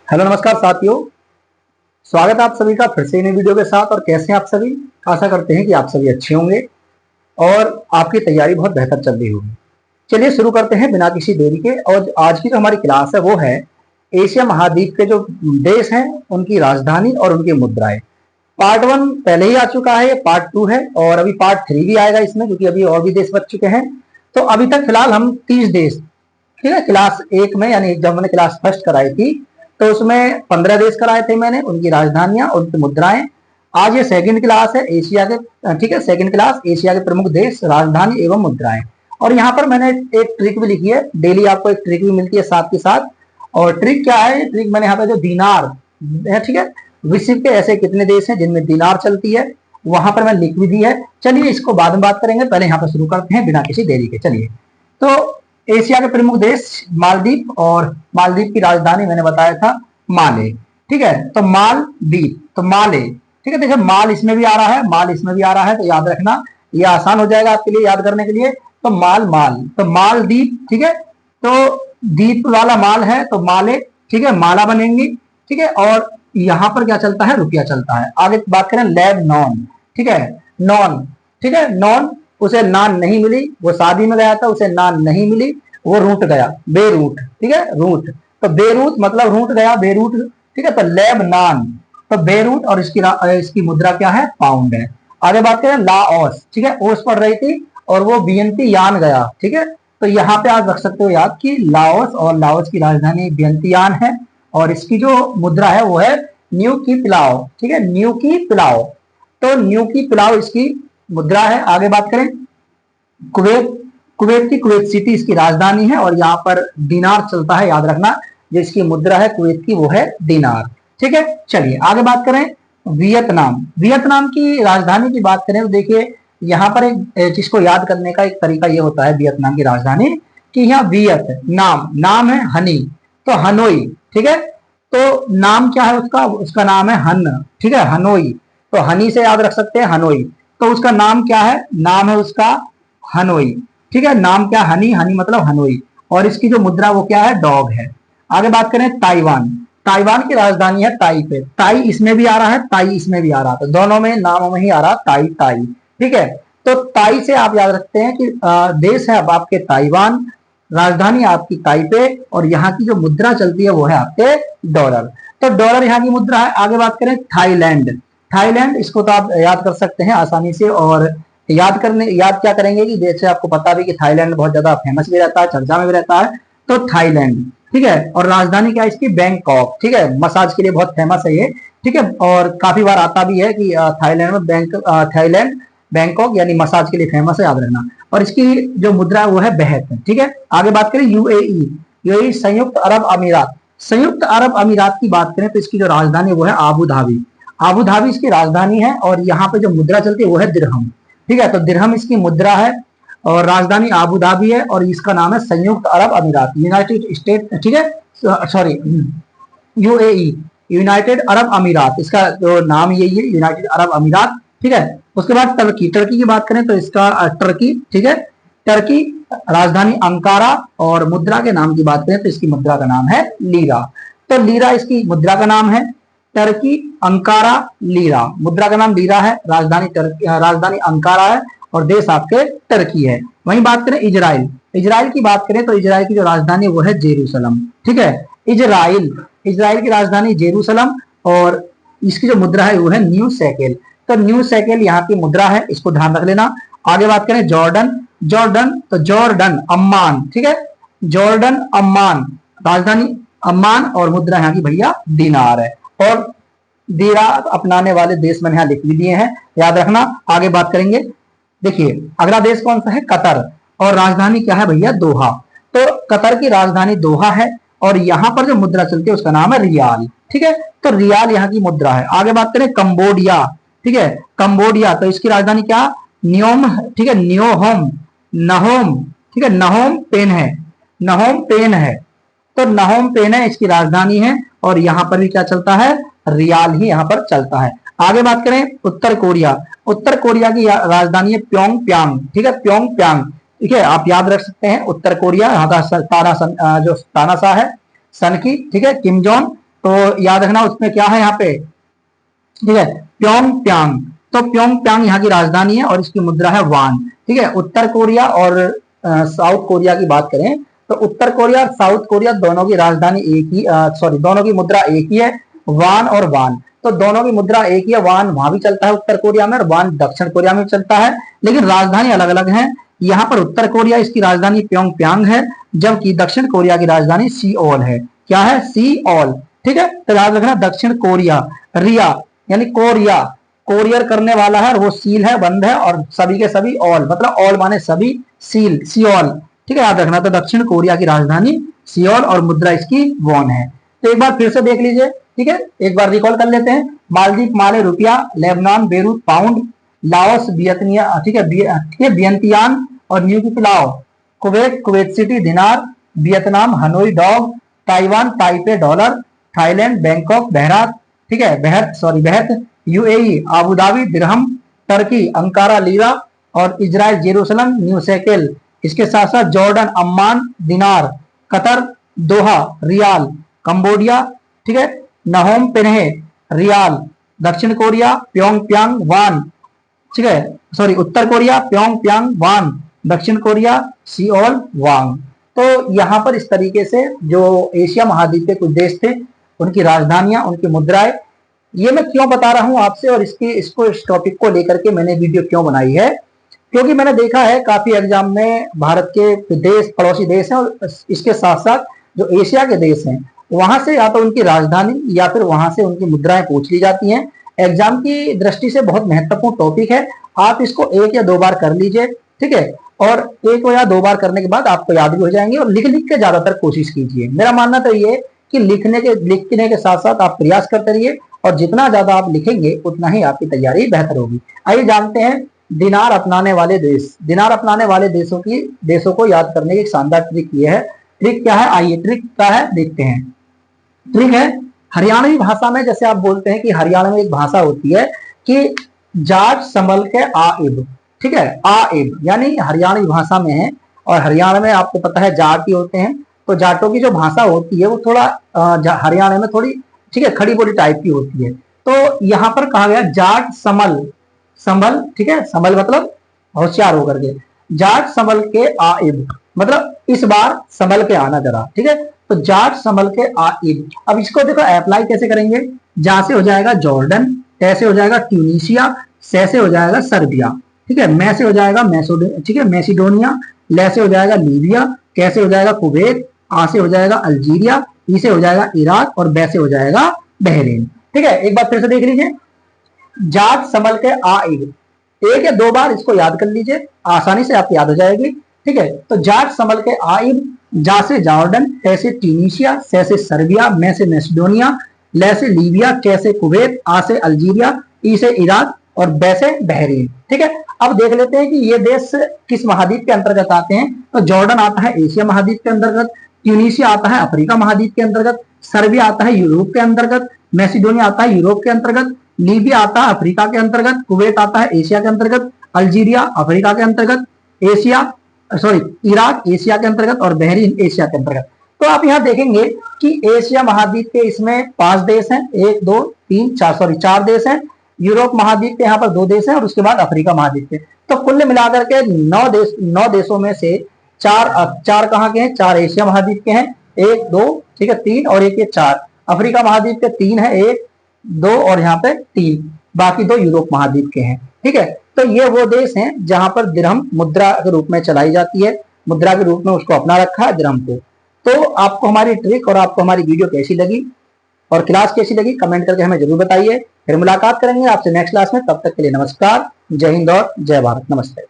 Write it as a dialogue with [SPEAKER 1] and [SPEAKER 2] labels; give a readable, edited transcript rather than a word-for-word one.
[SPEAKER 1] Hello नमस्कार साथियों, स्वागत है आप सभी का फिर से नई वीडियो के साथ। और कैसे हैं आप सभी? आशा करते हैं कि आप सभी अच्छे होंगे और आपकी तैयारी बहुत बेहतर चल रही होगी। चलिए शुरू करते हैं बिना किसी देरी के। और आज की जो हमारी क्लास है वो है एशिया महाद्वीप के जो देश हैं उनकी राजधानी और उनकी मुद्राएं। पार्ट 1 पहले ही आ चुका है, ये पार्ट 2 है और अभी पार्ट 3 भी आएगा इसमें, क्योंकि अभी और भी देश बच चुके हैं। तो अभी तक फिलहाल हम 30 देश, ठीक है, क्लास 1 में यानी जब मैंने क्लास फर्स्ट कराई थी तो उसमें 15 देश कराए थे मैंने, उनकी राजधानियां, उनकी मुद्राएं। आज ये सेकंड क्लास है एशिया के, ठीक है, सेकंड क्लास एशिया के प्रमुख देश, राजधानी एवं मुद्राएं। और यहाँ पर मैंने एक ट्रिक भी लिखी है, डेली आपको एक ट्रिक भी मिलती है साथ के साथ। और ट्रिक क्या है? ट्रिक मैंने यहाँ पे जो दीनार है, ठीक है, विश्व के ऐसे कितने देश हैं जिनमें दीनार चलती है, वहां पर मैंने लिख भी दी है। चलिए इसको बाद में बात करेंगे, पहले यहाँ पर शुरू करते हैं बिना किसी देरी के। चलिए, तो एशिया के प्रमुख देश मालदीव, और मालदीव की राजधानी मैंने बताया था माले, ठीक है। तो मालदीव, तो माले, ठीक है। देखिए माल इसमें भी आ रहा है, माल इसमें भी आ रहा है, तो याद रखना, ये आसान हो जाएगा आपके लिए याद करने के लिए। तो माल, माल, तो मालदीव, ठीक है। तो दीप वाला माल है तो माले, ठीक है, माला बनेंगी, ठीक है। और यहां पर क्या चलता है? रुपया चलता है। आगे बात करें लेबनान, ठीक है, नॉन, ठीक है, नॉन, उसे नान नहीं मिली, वो शादी में गया था, उसे नान नहीं मिली, वो रूट गया, बेरूट, ठीक है, रूट। तो बेरूट मतलब रूट गया, बेरूट, ठीक है। तो लेबनान, तो बेरूट, और इसकी मुद्रा क्या है? पाउंड है। आगे बात करें लाओस, ठीक है, ओस पढ़ रही थी और वो वियंती यान गया, ठीक है। तो यहाँ पे आप रख सकते हो याद कि लाओस, और लाओस की राजधानी वियंतियान है, और इसकी जो मुद्रा है वो है न्यू की पिलाओ, ठीक है, न्यू की पिलाओ। तो न्यू की पिलाओ इसकी मुद्रा है। आगे बात करें कुवैत, कुवैत की कुवैत सिटी इसकी राजधानी है, और यहाँ पर दिनार चलता है, याद रखना, जिसकी मुद्रा है कुवैत की वो है दिनार, ठीक है। चलिए आगे बात करें वियतनाम। वियतनाम की राजधानी की बात करें तो देखिए यहाँ पर एक जिसको याद करने का एक तरीका ये होता है वियतनाम की राजधानी, कि यहाँ वियत नाम, नाम है हनी, तो हनोई, ठीक है। तो नाम क्या है उसका? उसका नाम है हन, ठीक है, हनोई। तो हनी से याद रख सकते हैं हनोई। तो उसका नाम क्या है? नाम है उसका हनोई, ठीक है। नाम क्या? हनी, हनी मतलब हनोई। और इसकी जो मुद्रा वो क्या है? डॉग है। आगे बात करें ताइवान। ताइवान की राजधानी है ताइपे। ताई इसमें भी आ रहा है, ताई इसमें भी आ रहा है, तो दोनों में नामों में ही आ रहा ताई, ताई, ठीक है। तो ताई से आप याद रखते हैं कि देश है अब आपके ताइवान, राजधानी आपकी ताइपे, और यहाँ की जो मुद्रा चलती है वो है आपके डॉलर। तो डॉलर यहाँ की मुद्रा है। आगे बात करें थाईलैंड। थाईलैंड, इसको तो आप याद कर सकते हैं आसानी से। और याद क्या करेंगे कि जैसे आपको पता भी कि थाईलैंड बहुत ज्यादा फेमस भी रहता है, चर्चा में भी रहता है। तो थाईलैंड, ठीक है। और राजधानी क्या है इसकी? बैंकॉक, ठीक है। मसाज के लिए बहुत फेमस है ये, ठीक है। और काफी बार आता भी है कि थाईलैंड में थाईलैंड बैंकॉक यानी मसाज के लिए फेमस है, याद रखना। और इसकी जो मुद्रा है वो है बेहत, ठीक है। आगे बात करें यूएई। यूएई संयुक्त अरब अमीरात। संयुक्त अरब अमीरात की बात करें तो इसकी जो राजधानी वो है आबू धाबी। आबू धाबी इसकी राजधानी है, और यहाँ पे जो मुद्रा चलती है वो है दिरहम, ठीक है। तो दिरहम इसकी मुद्रा है, और राजधानी आबू धाबी है, और इसका नाम है संयुक्त अरब अमीरात, यूनाइटेड स्टेट, ठीक है, सॉरी, यूएई, यूनाइटेड अरब अमीरात, इसका जो नाम यही है, यूनाइटेड अरब अमीरात, ठीक है। उसके बाद टर्की। टर्की की बात करें तो इसका टर्की, ठीक है, टर्की, राजधानी अंकारा, और मुद्रा के नाम की बात करें तो इसकी मुद्रा का नाम है लीरा। तो लीरा इसकी मुद्रा का नाम है, टर्की, अंकारा, लीरा। मुद्रा का नाम लीरा है, राजधानी अंकारा है, और देश आपके टर्की है। वहीं बात करें इजराइल। इजराइल की बात करें तो इजराइल की जो राजधानी वो है जेरूसलम, ठीक है। इजराइल, इजराइल की राजधानी जेरूसलम, और इसकी जो मुद्रा है वो है न्यू सेकेल। तो न्यू सेकेल यहाँ की मुद्रा है, इसको ध्यान रख लेना। आगे बात करें जॉर्डन। जॉर्डन, तो जॉर्डन, अम्मान, ठीक है, जॉर्डन, अम्मान, राजधानी अम्मान, और मुद्रा यहाँ की भैया दिनार है। और दीरा अपनाने वाले देश मैंने यहाँ लिख भी दिए हैं, याद रखना। आगे बात करेंगे, देखिए अगला देश कौन सा है? कतर, और राजधानी क्या है भैया? दोहा। तो कतर की राजधानी दोहा है, और यहाँ पर जो मुद्रा चलती है उसका नाम है रियाल, ठीक है। तो रियाल यहाँ की मुद्रा है। आगे बात करें कंबोडिया, ठीक है, कंबोडिया, तो इसकी राजधानी क्या? न्योम, ठीक है, न्योहोम, नहोम, ठीक है, नहोम पेन है, नहोम पेन है। तो नहोम पेन है इसकी राजधानी है, और यहाँ पर भी क्या चलता है? रियाल ही यहाँ पर चलता है। आगे बात करें उत्तर कोरिया। उत्तर कोरिया की राजधानी है प्योंग प्यांग, ठीक है, प्योंग प्यांग। ठीक है, आप याद रख सकते हैं उत्तर कोरिया, यहाँ का जो तानाशाह है सन की, ठीक है, किम जोंग, तो याद रखना उसमें क्या है यहाँ पे, ठीक है, प्योंगयांग। तो प्योंगयांग यहाँ की राजधानी है और इसकी मुद्रा है वान। ठीक है, उत्तर कोरिया और साउथ कोरिया की बात करें तो उत्तर कोरिया और साउथ कोरिया दोनों की राजधानी एक ही, दोनों की मुद्रा एक ही है, वान और वान। तो दोनों की मुद्रा एक ही है, वान वहां भी चलता है उत्तर कोरिया में और वान दक्षिण कोरिया में चलता है, लेकिन राजधानी अलग अलग है। यहाँ पर उत्तर कोरिया इसकी राजधानी प्योंगयांग है, जबकि दक्षिण कोरिया की राजधानी सियोल है। क्या है? सियोल। ठीक है, तो याद रखना दक्षिण कोरिया, रिया यानी कोरिया, कोरियर करने वाला है और वो सील है, बंद है, और सभी के सभी ऑल, मतलब ऑल माने सभी, सील, सियोल। ठीक है, याद रखना। तो दक्षिण कोरिया की राजधानी सियोल और मुद्रा इसकी वॉन है। तो एक बार फिर से देख लीजिए, ठीक है, एक बार रिकॉल कर लेते हैं। मालदीव माले रुपया, Lebanon Beirut pound, Laos Vientiane, ठीक है, वियंतियान और न्यूक्लियाओ, Kuwait Kuwait City dinar, Vietnam Hanoi dong, Taiwan Taipei dollar, Thailand Bangkok बहरात, ठीक है, baht, UAE Abu Dhabi dirham, Turkey Ankara lira और इजराइल जेरूसलम न्यू शेकेल। इसके साथ साथ Jordan Amman dinar, Qatar Doha riyal, Cambodia, ठीक है, नहोम पेन्हे रियाल, दक्षिण कोरिया प्योंगयांग वान, ठीक है, सॉरी उत्तर कोरिया प्योंगयांग वान, दक्षिण कोरिया सियोल वांग। तो यहाँ पर इस तरीके से जो एशिया महाद्वीप के कुछ देश थे उनकी राजधानियां, उनकी मुद्राएं, ये मैं क्यों बता रहा हूं आपसे और इस टॉपिक को लेकर के मैंने वीडियो क्यों बनाई है, क्योंकि मैंने देखा है काफी एग्जाम में भारत के देश, पड़ोसी देश हैं और इसके साथ साथ जो एशिया के देश हैं वहां से या तो उनकी राजधानी या फिर वहां से उनकी मुद्राएं पूछ ली जाती हैं। एग्जाम की दृष्टि से बहुत महत्वपूर्ण टॉपिक है, आप इसको 1 या 2 बार कर लीजिए, ठीक है, और 1 या 2 बार करने के बाद आपको याद भी हो जाएंगे। और लिख लिख के ज्यादातर कोशिश कीजिए। मेरा मानना तो ये कि लिखने के साथ साथ आप प्रयास करते रहिए और जितना ज्यादा आप लिखेंगे उतना ही आपकी तैयारी बेहतर होगी। आइए जानते हैं दिनार अपनाने वाले देश। दिनार अपनाने वाले देशों को याद करने की एक शानदार ट्रिक ये है। ट्रिक क्या है? आइए ट्रिक क्या है देखते हैं। ट्रिक है, हरियाणवी भाषा में जैसे आप बोलते हैं कि हरियाणा में एक भाषा होती है कि जाट संभल के आइब, ठीक है, आइब यानी हरियाणवी भाषा में है। और हरियाणा में आपको पता है जाट ही होते हैं, तो जाटों की जो भाषा होती है वो थोड़ा हरियाणा में थोड़ी, ठीक है, खड़ी बोली टाइप की होती है। तो यहाँ पर कहा गया जाट समल, संभल, ठीक है, संभल मतलब होशियार होकर के, जाट संभल के आइब मतलब इस बार संभल के आना जरा, ठीक है। तो जाट संभल के आइब। अब इसको देखो अप्लाई कैसे करेंगे। जा से हो जाएगा जॉर्डन, टे से हो जाएगा ट्यूनीशिया, से हो जाएगा सर्बिया, ठीक है, मैं से हो जाएगा ठीक है, मैसिडोनिया, ले से हो जाएगा लीबिया, कैसे हो जाएगा कुवैत, आ से हो जाएगा अल्जीरिया, ई से हो जाएगा इराक और बै से हो जाएगा बहरीन। ठीक है, एक बार फिर से देख लीजिए। जाट संभल के आइब, 1 या 2 बार इसको याद कर लीजिए, आसानी से आपको याद हो जाएगी। ठीक है, तो जाट संभल के आइब, जा से जॉर्डन, टे से ट्यूनीशिया, से सर्बिया, मैं से मैसिडोनिया, ले से लीबिया, कै से कुवैत, आ से अल्जीरिया, ई से इराक और बै से बहरीन। ठीक है, अब देख लेते हैं कि ये देश किस महाद्वीप के अंतर्गत आते हैं। तो जॉर्डन आता है एशिया महाद्वीप के अंतर्गत, ट्यूनीशिया आता है अफ्रीका महाद्वीप के अंतर्गत, सर्बिया आता है यूरोप के अंतर्गत, मैसिडोनिया आता है यूरोप के अंतर्गत, लीबिया आता है अफ्रीका के अंतर्गत, कुवैत आता है एशिया के अंतर्गत, अल्जीरिया अफ्रीका के अंतर्गत, इराक एशिया के अंतर्गत और बहरीन एशिया के अंतर्गत। तो आप यहाँ देखेंगे कि एशिया महाद्वीप के इसमें 5 देश हैं, 1 2 3 4 देश हैं। यूरोप महाद्वीप के यहाँ पर 2 देश हैं और उसके बाद अफ्रीका महाद्वीप के। तो कुल मिलाकर के 9 देशों में से 4 कहाँ के हैं? 4 एशिया महाद्वीप के हैं, 1 2, ठीक है, 3 और 1 ये 4। अफ्रीका महाद्वीप के 3 है, 1 2 और यहाँ पे 3, बाकी 2 यूरोप महाद्वीप के हैं। ठीक है, तो ये वो देश हैं जहां पर दिरहम मुद्रा के रूप में चलाई जाती है, मुद्रा के रूप में उसको अपना रखा है दिरहम को। तो आपको हमारी ट्रिक और आपको हमारी वीडियो कैसी लगी और क्लास कैसी लगी कमेंट करके हमें जरूर बताइए। फिर मुलाकात करेंगे आपसे नेक्स्ट क्लास में, तब तक के लिए नमस्कार, जय हिंद और जय भारत। नमस्ते।